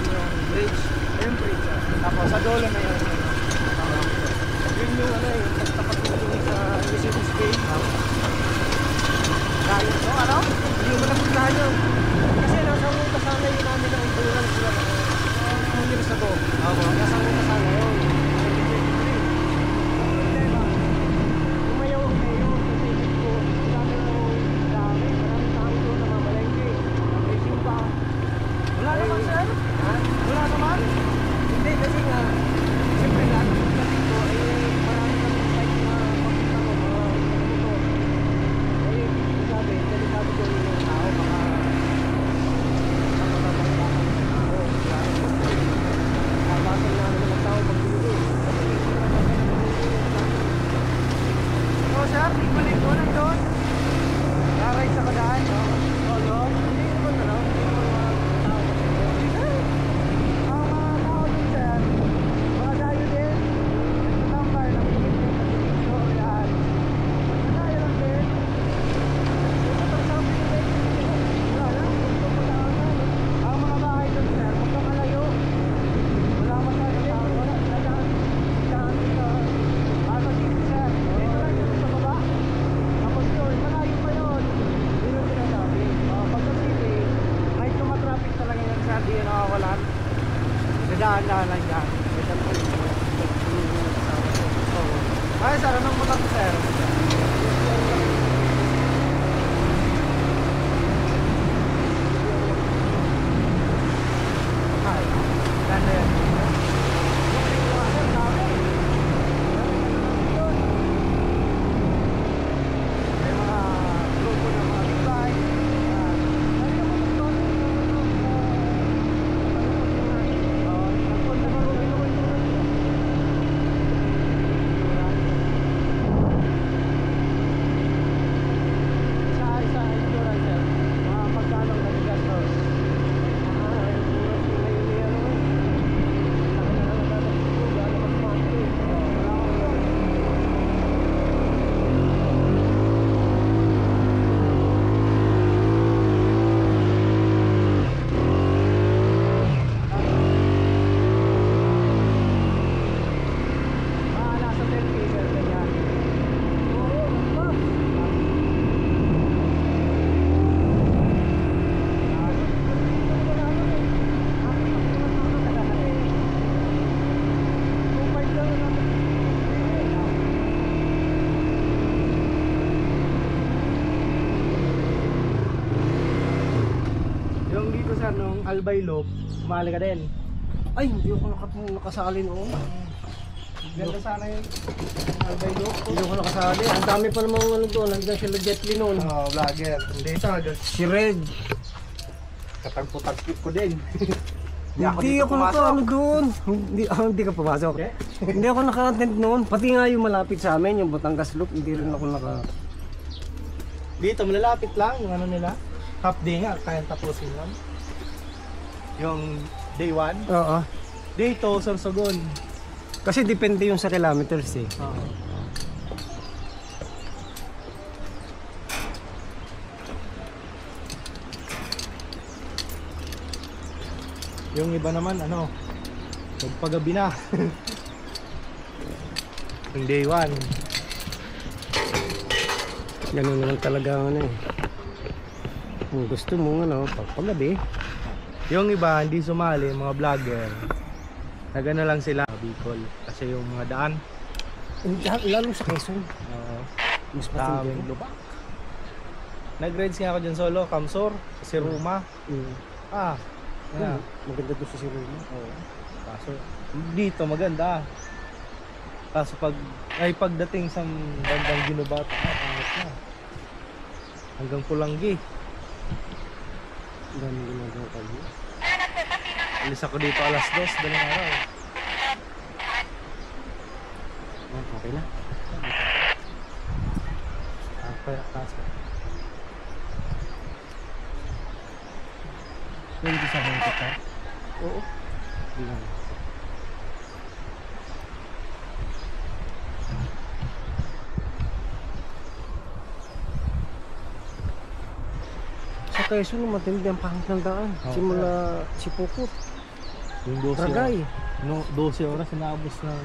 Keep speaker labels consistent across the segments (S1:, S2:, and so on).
S1: yung bridge.
S2: Yung bridge.
S1: Tapos sa dulo na yun. Yun yung ano yung pagtapat yung sa Mississippi Bay. Dahil so ano? Hindi mo lang tayo. Kasi nasa ruta sana yun namin ang endurance na 2 years ago. Nasa ruta sana yun. Umayaw ang mayo sa safety ko. Dami ng dami. Maraming tao doon na mamalengke. Racing pa. Wala naman sir? Ha? Wala naman? Hindi kasi nga siyempre lahat ng pagdating ko ay marami kami site na makita ko mga motor. Eh sabi, delikado ko yung tao baka nakapasal namin ng tao pag pinili. So sir, ibalik mo lang doon. Naray sa kadaan. Oo, hindi naman na lang. Hindi naman mga tao. Ang mga tao dun sir, mga dayo din. Nagtatambay, namingit din sa dito. Yan. Dayo lang din. Ito sa pinili. Wala lang. Ang mga bahay dun sir, magkakalayo. Wala masyadong tao. Wala. Dadaan dito. Ano dito sir? Dito lang dito sa baba. Tapos yun, malayo pa yun. Yun yung sinasabi. Pagka city, may tumatraffic talaga yan sir. Di nakawalan. Dadaan-daan lang yan. Ay sir, anong mo lang sir? Ay, ganda yan. May mga grupo ng mga big bike. Sa insurance sir, mga magkano ang nagagastos? Nasa 10K sir, ganyan. Yung dito sir, nung Albay Loop, umali ka din.
S2: Ay, hindi ako nakasali noon.
S1: Ganda sana yung Albay Loop.
S2: Hindi ako nakasali. Ang dami pa namang ano doon. Nandiyan sila Jet Li noon.
S1: Vlogger. Hindi talaga.
S2: Si Red.
S1: Katagpo-tagpip ko din.
S2: Hindi ako naka-ano doon. Hindi ka pumasok.
S1: Okay.
S2: Hindi ako naka-attend noon. Pati nga yung malapit sa amin, yung Batangas Loop, hindi rin ako naka...
S1: Dito, malalapit lang yung ano nila. Half day nga, kaya tapusin lang. Yung day 1.
S2: Oo.
S1: Day 2, Sorsogon.
S2: Kasi depende yung sa kilometers eh.
S1: Oo. Yung iba naman, ano, magpagabi na. Yung day 1.
S2: Ganun naman talaga ano eh. Kung gusto mo ano, paggabi.
S1: Yung iba, hindi sumali, mga vlogger. Nagano lang sila, Bicol. Kasi yung mga daan,
S2: Lalo sa Quezon. Mas matindi.
S1: lubak. Nag-rides nga ako dyan solo, Kamsor, si Ruma.
S2: Yeah. Maganda doon sa Siruma.
S1: Oo. Kaso dito maganda. Kaso pagdating sa bandang Ginobata, pangit na. Hanggang Pulanggi.
S2: Dami ginagawa tayo.
S1: Alis ako dito alas 2, dalang araw.
S2: Okay na.
S1: Kaya kaso.
S2: Pwede sa bangkot ka?
S1: Oo.
S2: Hindi lang. Sa Quezon, matindi ang pangit ng daan.
S1: Oo,
S2: Simula Sipukot.
S1: Yung 12
S2: Tragay.
S1: no, 12 oras inaabos ng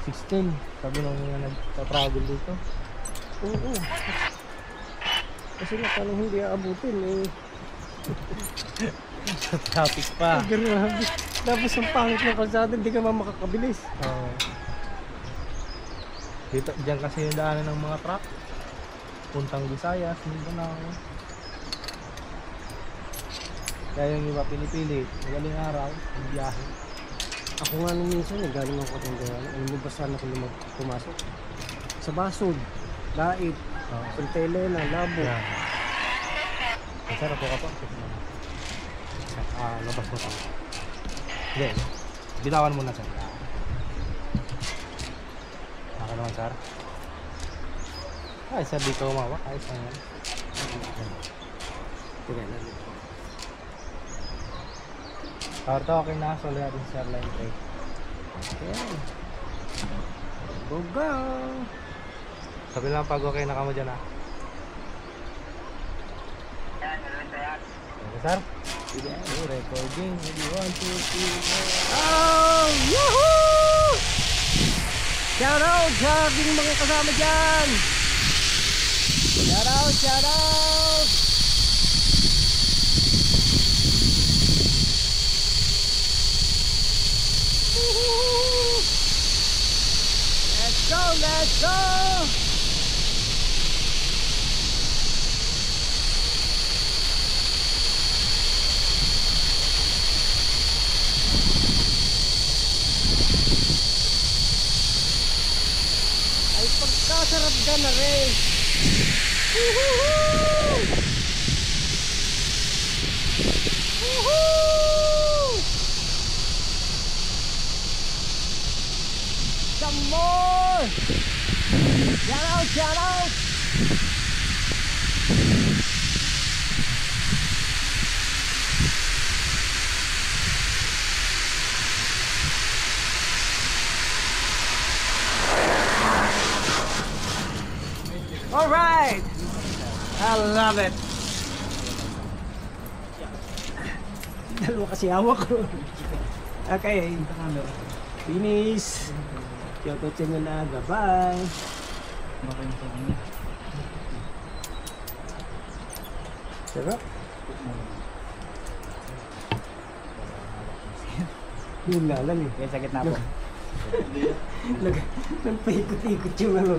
S1: 16. Sabi nung nagta-travel dito.
S2: Oo. Kasi nga parang hindi aabutin eh.
S1: Sa traffic pa.
S2: Grabe. Tapos ang pangit ng kalsada, hindi ka makakabilis.
S1: Oo. Dito, dyan kasi yung daanan ng mga truck. Puntang Visayas, Mindanao. Kaya yung iba pinipili, magaling araw, yung biyahe.
S2: Ako nga nung minsan eh, galing ako ng gawa. Alam mo ba saan ako pumasok? Sa Basod, Lait, Santa Elena, Labo.
S1: Yan. Ang sarap po ka po. Labas mo pa. Hindi, bitawan mo na sir. Naka naman sir. Ay sir, dito umawak. Ayos lang yan.
S2: Teka lang.
S1: Power to, okay na. Solid natin sir line 3.
S2: Okay. Go go!
S1: Sabi lang pag okay na ka mo dyan ha. Okay sir? Sige, recording. Maybe 1, 2, 3, 4.
S2: Oh! Yahoo! Shout out sa aking mga kasama dyan! Shout out! Shout out! Woohoo! Let's go! Let's go! Ay pagkasarap ka na rin! Woohoo! Woohoo! Some more! Shout out! Shout out! All right, I love it. Dalawa kasi hawak ko. Okay, finish. Kyoto Chenganaga, bye. Sarap. Yun na lang eh.
S1: Okay, sa gitna po.
S2: Nagpaikot-ikot yung ano.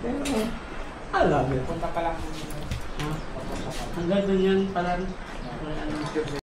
S2: Pero, alam mo.
S1: Punta pa lang.
S2: Hanggang doon yan pala.